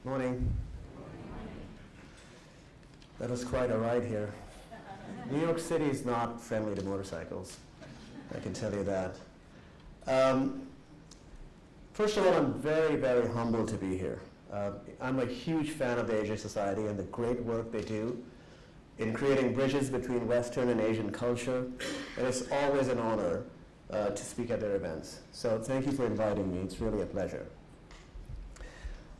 Morning. That was quite a ride here. New York City is not friendly to motorcycles. I can tell you that. First of all, I'm very, very humbled to be here. I'm a huge fan of the Asia Society and the great work they do in creating bridges between Western and Asian culture, and it's always an honor to speak at their events. So thank you for inviting me. It's really a pleasure.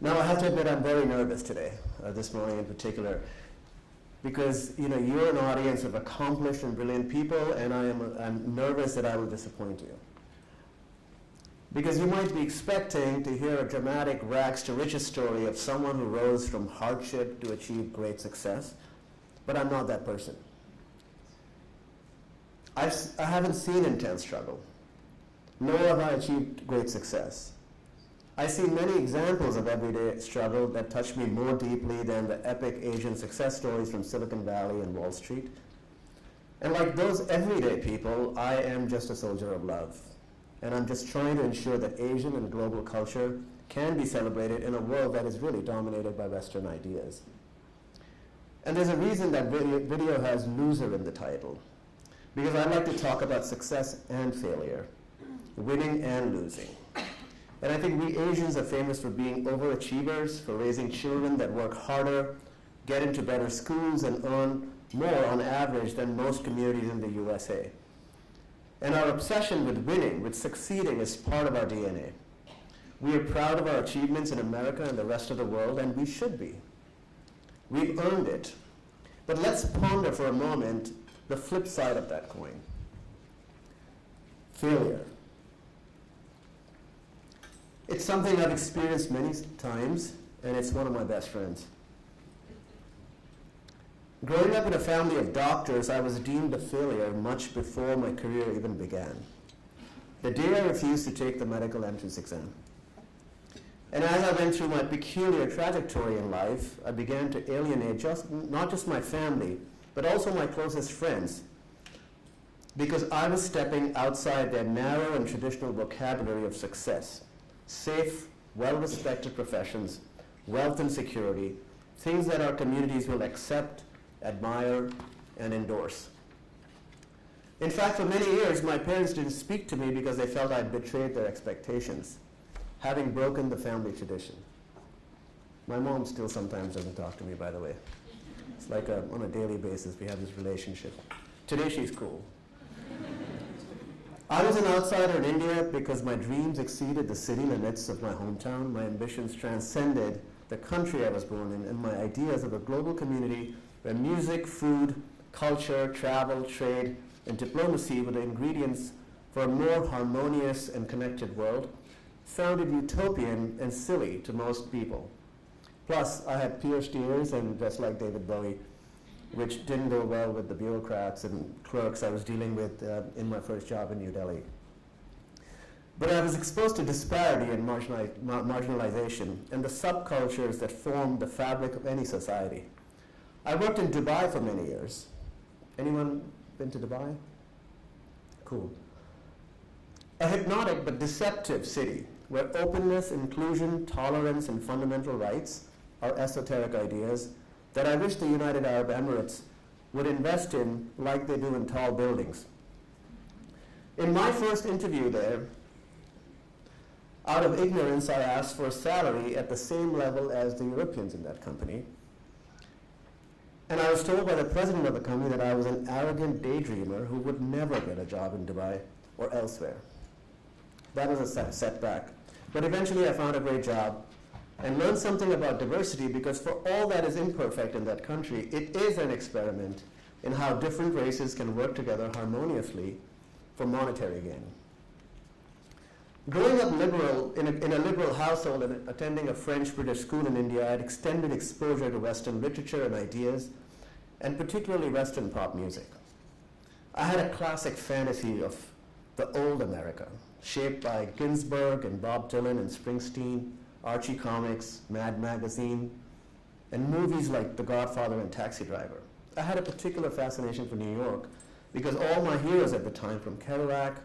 Now, I have to admit I'm very nervous today, this morning in particular, because you're an audience of accomplished and brilliant people, and I'm nervous that I will disappoint you. Because you might be expecting to hear a dramatic rags to riches story of someone who rose from hardship to achieve great success, but I'm not that person. I haven't seen intense struggle, nor have I achieved great success. I see many examples of everyday struggle that touch me more deeply than the epic Asian success stories from Silicon Valley and Wall Street. And like those everyday people, I am just a soldier of love. And I'm just trying to ensure that Asian and global culture can be celebrated in a world that is really dominated by Western ideas. And there's a reason that video has loser in the title, because I like to talk about success and failure, winning and losing. And I think we Asians are famous for being overachievers, for raising children that work harder, get into better schools, and earn more on average than most communities in the USA. And our obsession with winning, with succeeding, is part of our DNA. We are proud of our achievements in America and the rest of the world, and we should be. We've earned it. But let's ponder for a moment the flip side of that coin. Failure. It's something I've experienced many times, and it's one of my best friends. Growing up in a family of doctors, I was deemed a failure much before my career even began. The day I refused to take the medical entrance exam. And as I went through my peculiar trajectory in life, I began to alienate not just my family, but also my closest friends, because I was stepping outside their narrow and traditional vocabulary of success. Safe, well-respected professions, wealth and security, things that our communities will accept, admire, and endorse. In fact, for many years, my parents didn't speak to me because they felt I'd betrayed their expectations, having broken the family tradition. My mom still sometimes doesn't talk to me, by the way. It's like on a daily basis, we have this relationship. Today, she's cool. I was an outsider in India because my dreams exceeded the city limits of my hometown. My ambitions transcended the country I was born in, and my ideas of a global community where music, food, culture, travel, trade, and diplomacy were the ingredients for a more harmonious and connected world sounded utopian and silly to most people. Plus, I had pierced ears and dressed like David Bowie, which didn't go well with the bureaucrats and clerks I was dealing with in my first job in New Delhi. But I was exposed to disparity and marginalization and the subcultures that form the fabric of any society. I worked in Dubai for many years. Anyone been to Dubai? Cool. A hypnotic but deceptive city where openness, inclusion, tolerance, and fundamental rights are esoteric ideas that I wish the United Arab Emirates would invest in like they do in tall buildings. In my first interview there, out of ignorance, I asked for a salary at the same level as the Europeans in that company. And I was told by the president of the company that I was an arrogant daydreamer who would never get a job in Dubai or elsewhere. That was a setback. But eventually I found a great job and learned something about diversity, because for all that is imperfect in that country, it is an experiment in how different races can work together harmoniously for monetary gain. Growing up liberal, in a liberal household and attending a French-British school in India, I had extended exposure to Western literature and ideas, and particularly Western pop music. I had a classic fantasy of the old America, shaped by Ginsberg and Bob Dylan and Springsteen, Archie comics, Mad Magazine, and movies like The Godfather and Taxi Driver. I had a particular fascination for New York because all my heroes at the time, from Kerouac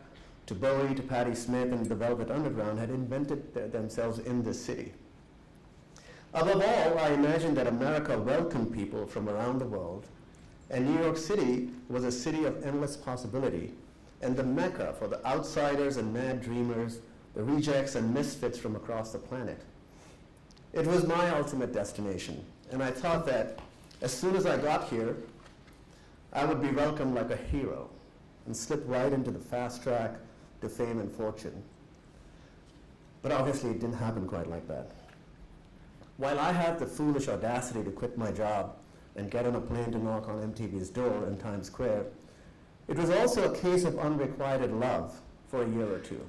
to Bowie to Patti Smith and the Velvet Underground, had invented themselves in this city. Above all, I imagined that America welcomed people from around the world, and New York City was a city of endless possibility, and the mecca for the outsiders and mad dreamers, the rejects and misfits from across the planet. It was my ultimate destination, and I thought that as soon as I got here, I would be welcomed like a hero and slip right into the fast track to fame and fortune. But obviously it didn't happen quite like that. While I had the foolish audacity to quit my job and get on a plane to knock on MTV's door in Times Square, it was also a case of unrequited love for a year or two.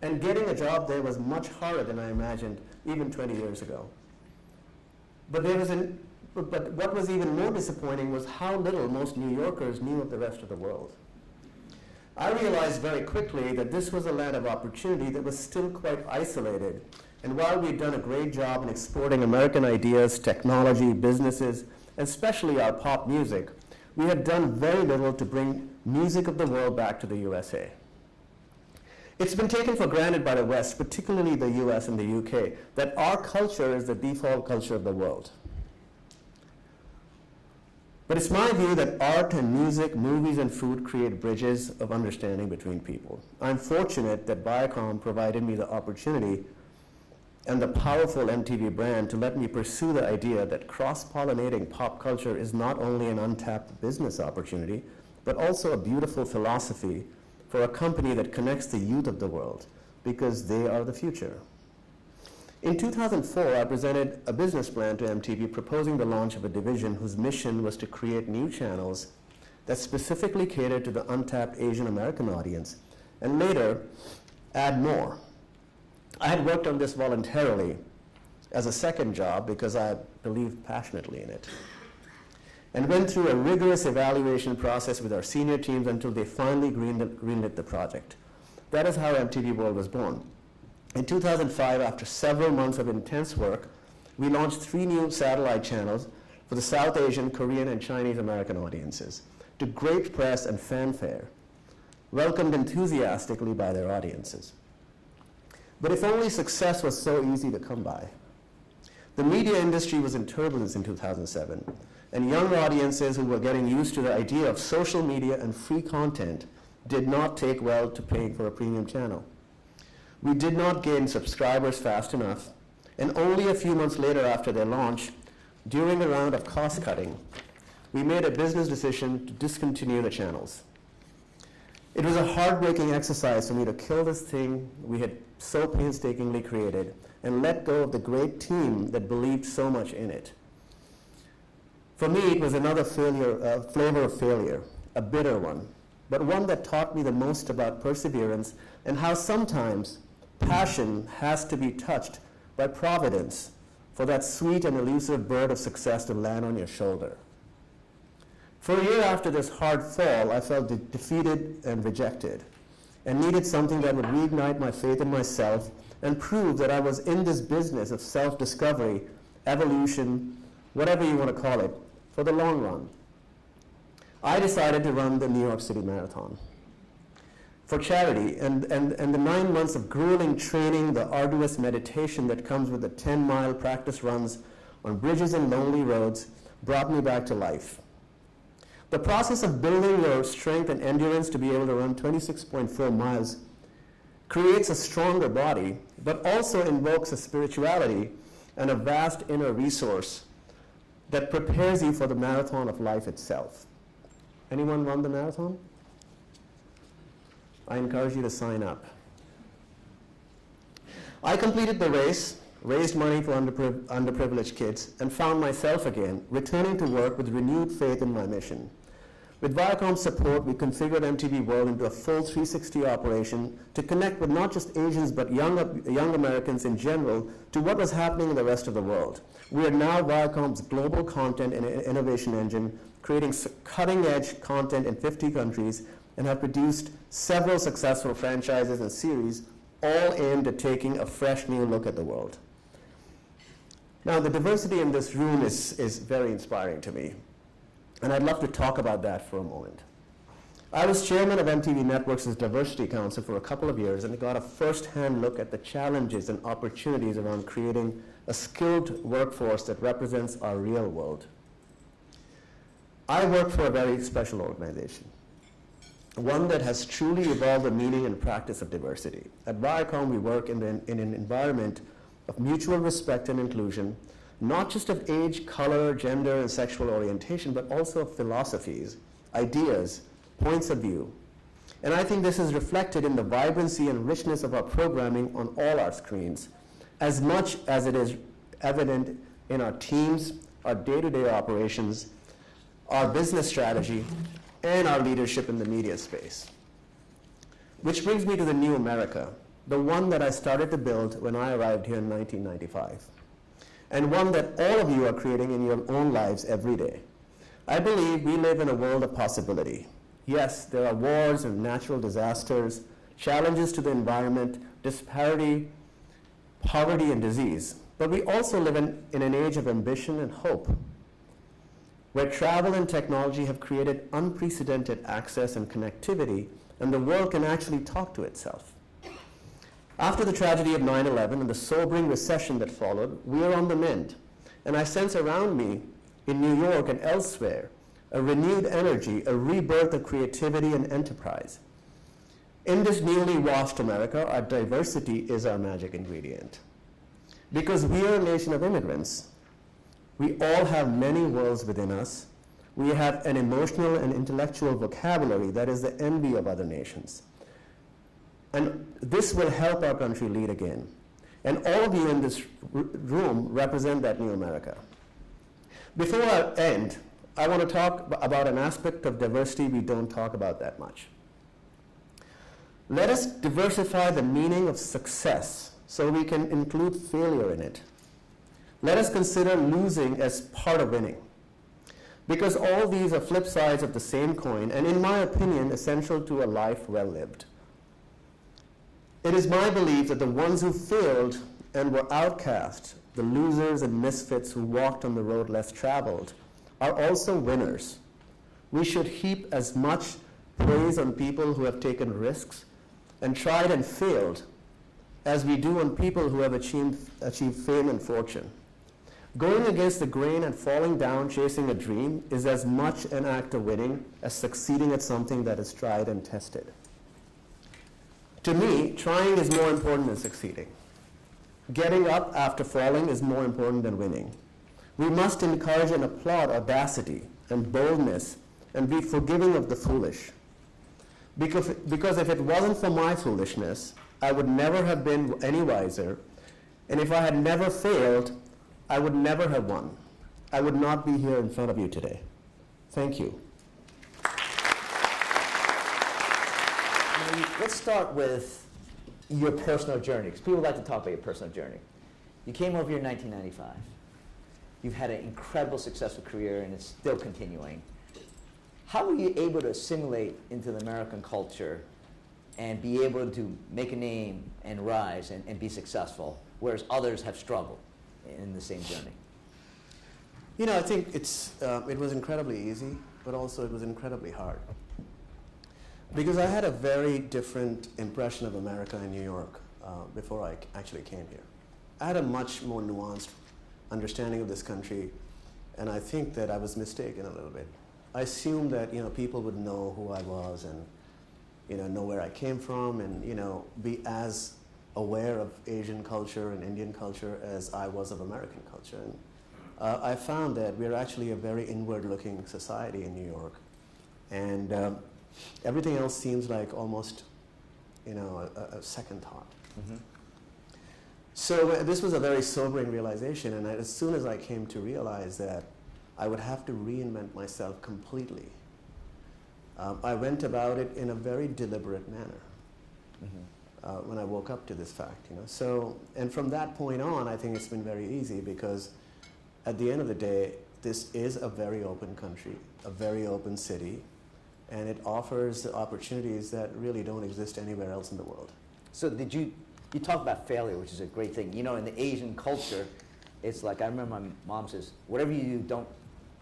And getting a job there was much harder than I imagined even 20 years ago. But what was even more disappointing was how little most New Yorkers knew of the rest of the world. I realized very quickly that this was a land of opportunity that was still quite isolated. And while we'd done a great job in exporting American ideas, technology, businesses, and especially our pop music, we had done very little to bring music of the world back to the USA. It's been taken for granted by the West, particularly the US and the UK, that our culture is the default culture of the world. But it's my view that art and music, movies and food create bridges of understanding between people. I'm fortunate that Viacom provided me the opportunity and the powerful MTV brand to let me pursue the idea that cross-pollinating pop culture is not only an untapped business opportunity, but also a beautiful philosophy for a company that connects the youth of the world, because they are the future. In 2004, I presented a business plan to MTV proposing the launch of a division whose mission was to create new channels that specifically catered to the untapped Asian American audience, and later add more. I had worked on this voluntarily as a second job because I believed passionately in it, and went through a rigorous evaluation process with our senior teams until they finally greenlit the project. That is how MTD World was born. In 2005, after several months of intense work, we launched 3 new satellite channels for the South Asian, Korean, and Chinese American audiences, to great press and fanfare, welcomed enthusiastically by their audiences. But if only success was so easy to come by. The media industry was in turbulence in 2007, and young audiences who were getting used to the idea of social media and free content did not take well to paying for a premium channel. We did not gain subscribers fast enough, and only a few months later after their launch, during a round of cost cutting, we made a business decision to discontinue the channels. It was a heartbreaking exercise for me to kill this thing we had so painstakingly created and let go of the great team that believed so much in it. For me, it was another flavor of failure, a bitter one, but one that taught me the most about perseverance and how sometimes passion has to be touched by providence for that sweet and elusive bird of success to land on your shoulder. For a year after this hard fall, I felt defeated and rejected, and needed something that would reignite my faith in myself and prove that I was in this business of self-discovery, evolution, whatever you want to call it, for the long run. I decided to run the New York City Marathon for charity, and the 9 months of grueling training, the arduous meditation that comes with the 10-mile practice runs on bridges and lonely roads brought me back to life. The process of building your strength and endurance to be able to run 26.4 miles creates a stronger body, but also invokes a spirituality and a vast inner resource that prepares you for the marathon of life itself. Anyone run the marathon? I encourage you to sign up. I completed the race, raised money for underprivileged kids, and found myself again, returning to work with renewed faith in my mission. With Viacom's support, we configured MTD World into a full 360 operation to connect with not just Asians, but young Americans in general to what was happening in the rest of the world. We are now Viacom's global content and innovation engine, creating cutting-edge content in 50 countries, and have produced several successful franchises and series, all aimed at taking a fresh new look at the world. Now, the diversity in this room is very inspiring to me, and I'd love to talk about that for a moment. I was chairman of MTV Networks' Diversity Council for a couple of years and got a first-hand look at the challenges and opportunities around creating a skilled workforce that represents our real world. I work for a very special organization, one that has truly evolved the meaning and practice of diversity. At Viacom, we work in an environment of mutual respect and inclusion, not just of age, color, gender, and sexual orientation, but also of philosophies, ideas, points of view. And I think this is reflected in the vibrancy and richness of our programming on all our screens, as much as it is evident in our teams, our day-to-day operations, our business strategy, and our leadership in the media space. Which brings me to the new America, the one that I started to build when I arrived here in 1995, and one that all of you are creating in your own lives every day. I believe we live in a world of possibility. Yes, there are wars and natural disasters, challenges to the environment, disparity, poverty, and disease. But we also live in an age of ambition and hope, where travel and technology have created unprecedented access and connectivity, and the world can actually talk to itself. After the tragedy of 9/11 and the sobering recession that followed, we are on the mend. And I sense around me in New York and elsewhere a renewed energy, a rebirth of creativity and enterprise. In this newly washed America, our diversity is our magic ingredient. Because we are a nation of immigrants, we all have many worlds within us. We have an emotional and intellectual vocabulary that is the envy of other nations. And this will help our country lead again. And all of you in this room represent that new America. Before I end, I want to talk about an aspect of diversity we don't talk about that much. Let us diversify the meaning of success so we can include failure in it. Let us consider losing as part of winning, because all these are flip sides of the same coin, and in my opinion, essential to a life well lived. It is my belief that the ones who failed and were outcast, the losers and misfits who walked on the road less traveled, are also winners. We should heap as much praise on people who have taken risks and tried and failed as we do on people who have achieved fame and fortune. Going against the grain and falling down chasing a dream is as much an act of winning as succeeding at something that is tried and tested. To me, trying is more important than succeeding. Getting up after falling is more important than winning. We must encourage and applaud audacity and boldness and be forgiving of the foolish. Because if it wasn't for my foolishness, I would never have been any wiser, and if I had never failed, I would never have won. I would not be here in front of you today. Thank you. Let's start with your personal journey, because people like to talk about your personal journey. You came over here in 1995. You've had an incredible successful career, and it's still continuing. How were you able to assimilate into the American culture and be able to make a name and rise and be successful, whereas others have struggled in the same journey? You know, I think it was incredibly easy, but also it was incredibly hard. Because I had a very different impression of America in New York before I actually came here. I had a much more nuanced understanding of this country, and I think that I was mistaken a little bit. I assumed that people would know who I was and know where I came from, and be as aware of Asian culture and Indian culture as I was of American culture. And I found that we're actually a very inward-looking society in New York, and everything else seems like almost a second thought. Mm-hmm. So this was a very sobering realization, and as soon as I came to realize that I would have to reinvent myself completely, I went about it in a very deliberate manner. Mm-hmm. When I woke up to this fact, So, and from that point on, I think it's been very easy, because at the end of the day, this is a very open country, a very open city, and it offers opportunities that really don't exist anywhere else in the world. So you talk about failure, which is a great thing. In the Asian culture, it's like, I remember my mom says, whatever you do, don't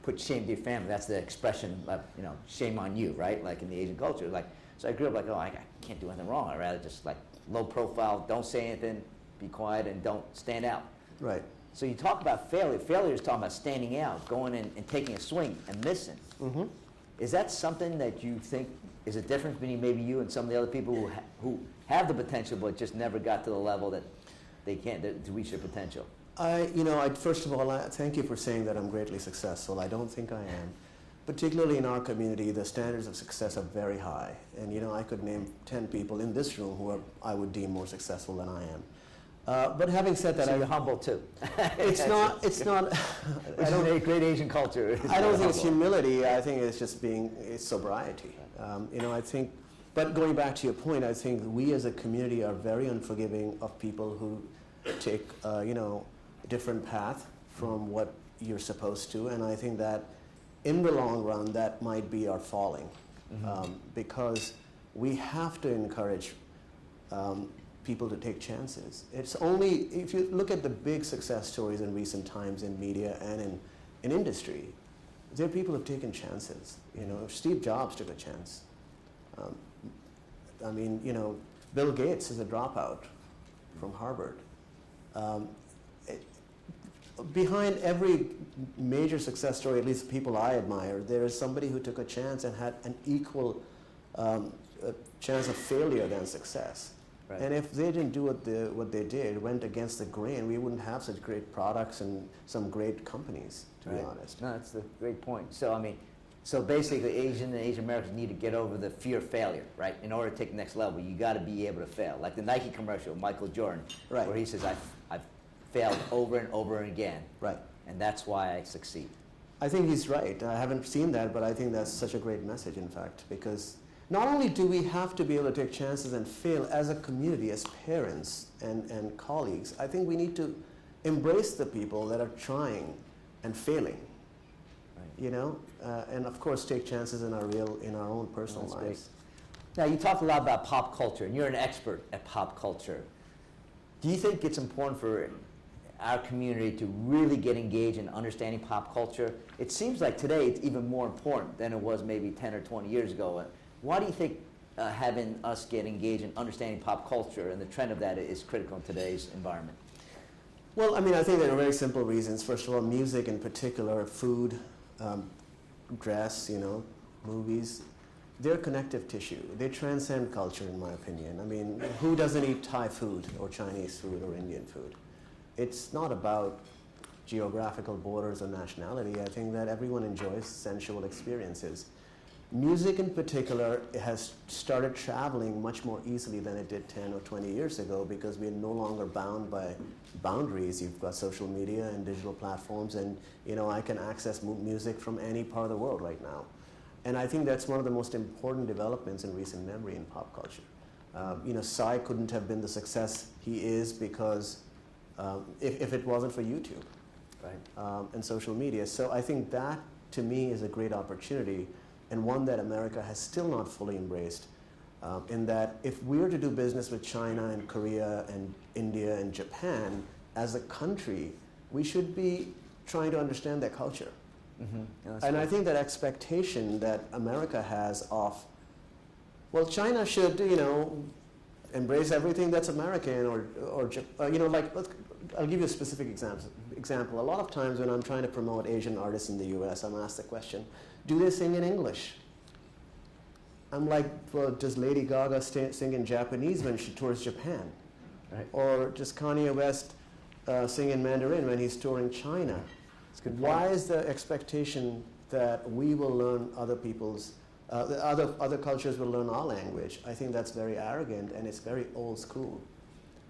put shame to your family. That's the expression of, shame on you, right? Like in the Asian culture. Like, so I grew up like, oh, I can't do anything wrong. I'd rather just like low profile, don't say anything, be quiet, and don't stand out. Right. So you talk about failure. Failure is talking about standing out, going in and taking a swing and missing. Mm-hmm. Is that something that you think is a difference between maybe you and some of the other people who have the potential but just never got to the level that they can't to reach their potential? First of all, thank you for saying that I'm greatly successful. I don't think I am. Particularly in our community, the standards of success are very high. And I could name 10 people in this room who I would deem more successful than I am. But having said that, so you're humble too. It's not. I don't a great Asian culture. I don't think it's humility. I think it's just it's sobriety. I think. But going back to your point, I think we as a community are very unforgiving of people who take a different path from what you're supposed to, and I think that in the long run that might be our falling, because we have to encourage people to take chances. It's only, if you look at the big success stories in recent times in media and in industry, there are people who have taken chances. Steve Jobs took a chance. Bill Gates is a dropout from Harvard. Behind every major success story, at least people I admire, there is somebody who took a chance and had an equal chance of failure than success. Right. And if they didn't do what they did, went against the grain, we wouldn't have such great products and some great companies, to be honest. No, that's a great point. So basically Asian Americans need to get over the fear of failure, right? In order to take the next level, you got to be able to fail. Like the Nike commercial, Michael Jordan, right, where he says, I've failed over and over again. Right. And that's why I succeed. I think he's right. I haven't seen that, but I think that's such a great message, in fact, because not only do we have to be able to take chances and fail as a community, as parents and colleagues, I think we need to embrace the people that are trying and failing. And of course take chances in our own personal lives. Great. Now you talked a lot about pop culture, and you're an expert at pop culture. Do you think it's important for our community to really get engaged in understanding pop culture? It seems like today it's even more important than it was maybe 10 or 20 years ago. Why do you think having us get engaged in understanding pop culture and the trend of that is critical in today's environment? Well, I think there are very simple reasons. First of all, music in particular, food, dress, movies, they're connective tissue. They transcend culture, in my opinion. Who doesn't eat Thai food or Chinese food or Indian food? It's not about geographical borders or nationality. I think that everyone enjoys sensual experiences. Music in particular has started traveling much more easily than it did 10 or 20 years ago because we're no longer bound by boundaries. You've got social media and digital platforms, and I can access music from any part of the world right now. And I think that's one of the most important developments in recent memory in pop culture. Psy couldn't have been the success he is because if it wasn't for YouTube, right, and social media. So I think that, to me, is a great opportunity, and one that America has still not fully embraced, in that if we were to do business with China and Korea and India and Japan, as a country, we should be trying to understand their culture. Mm-hmm. And I think that expectation that America has of, well, China should, embrace everything that's American, or I'll give you a specific example. A lot of times when I'm trying to promote Asian artists in the US, I'm asked the question, do they sing in English? I'm like, well, does Lady Gaga sing in Japanese when she tours Japan? Right. Or does Kanye West sing in Mandarin when he's touring China? Why is the expectation that we will learn other people's, other cultures will learn our language? I think that's very arrogant, and it's very old school.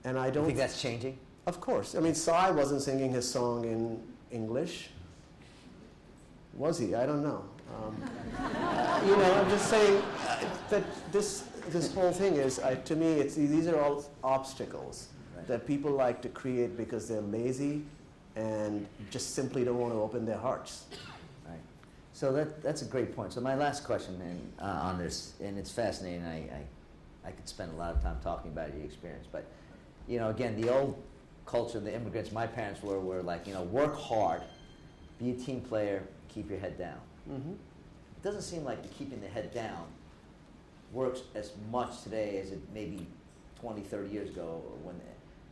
And I don't think that's changing? Of course. Psy wasn't singing his song in English. Was he? I don't know. I'm just saying that this whole thing is, to me, these are all obstacles, right, that people like to create because they're lazy and just simply don't want to open their hearts. Right. So that's a great point. So my last question on this, and it's fascinating. I could spend a lot of time talking about your experience, but again, the old culture, the immigrants, my parents were like, work hard, be a team player, keep your head down. Mm-hmm. It doesn't seem like the keeping the head down works as much today as it maybe 20, 30 years ago. When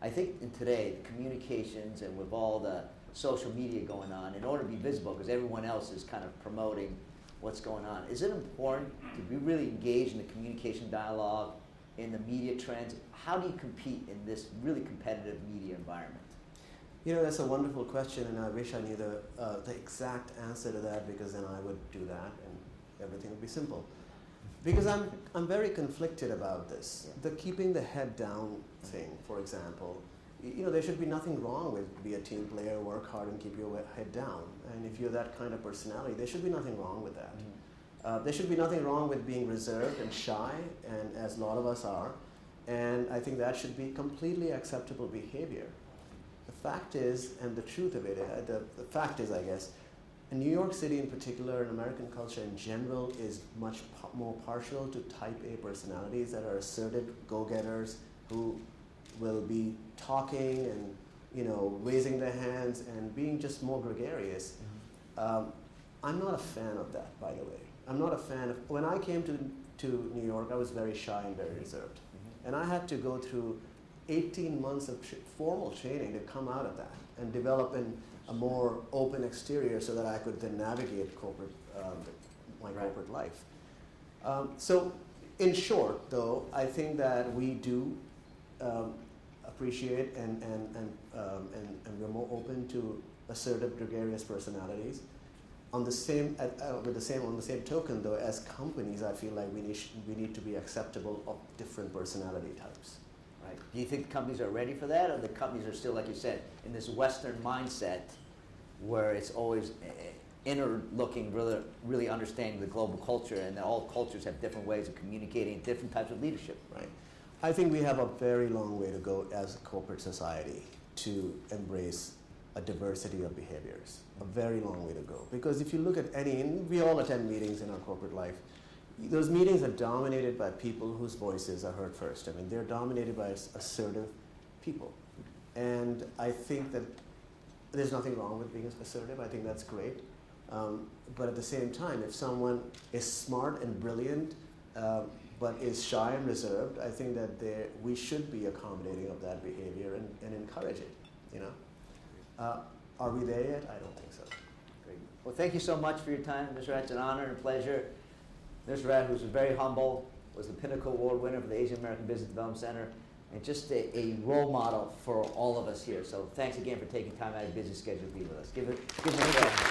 I think in today, the communications and with all the social media going on, in order to be visible, because everyone else is kind of promoting what's going on, is it important to be really engaged in the communication dialogue, in the media trends? How do you compete in this really competitive media environment? You know, that's a wonderful question, and I wish I knew the exact answer to that, because then I would do that and everything would be simple. Because I'm very conflicted about this. Yeah. The keeping the head down thing, for example, you know, there should be nothing wrong with be a team player, work hard and keep your head down. And if you're that kind of personality, there should be nothing wrong with that. Mm-hmm. There should be nothing wrong with being reserved and shy, and as a lot of us are. And I think that should be completely acceptable behavior. The fact is, and the truth of it, the fact is, I guess, in New York City in particular, and American culture in general, is much more partial to type A personalities that are assertive go-getters who will be talking and, you know, raising their hands and being just more gregarious. Mm-hmm. I'm not a fan of that, by the way. I'm not a fan of, when I came to New York, I was very shy and very reserved. Mm-hmm. And I had to go through 18 months of formal training to come out of that and develop a more open exterior so that I could then navigate corporate, my corporate life. So in short, though, I think that we do appreciate and we're more open to assertive, gregarious personalities. On the same token, though, as companies, I feel like we need to be acceptable of different personality types. Right. Do you think companies are ready for that, or the companies are still, like you said, in this Western mindset where it's always inner looking, really understanding the global culture, and that all cultures have different ways of communicating, different types of leadership? Right. I think we have a very long way to go as a corporate society to embrace a diversity of behaviors. A very long way to go. Because if you look at and we all attend meetings in our corporate life, those meetings are dominated by people whose voices are heard first. I mean, they're dominated by assertive people. And I think that there's nothing wrong with being assertive. I think that's great. But at the same time, if someone is smart and brilliant, but is shy and reserved, I think that we should be accommodating of that behavior and encourage it, you know? Are we there yet? I don't think so. Great. Well, thank you so much for your time, Nusrat. It's an honor and pleasure. Nusrat, who's very humble, was the Pinnacle Award winner for the Asian American Business Development Center, and just a role model for all of us here. So thanks again for taking time out of your busy schedule to be with us. Give it a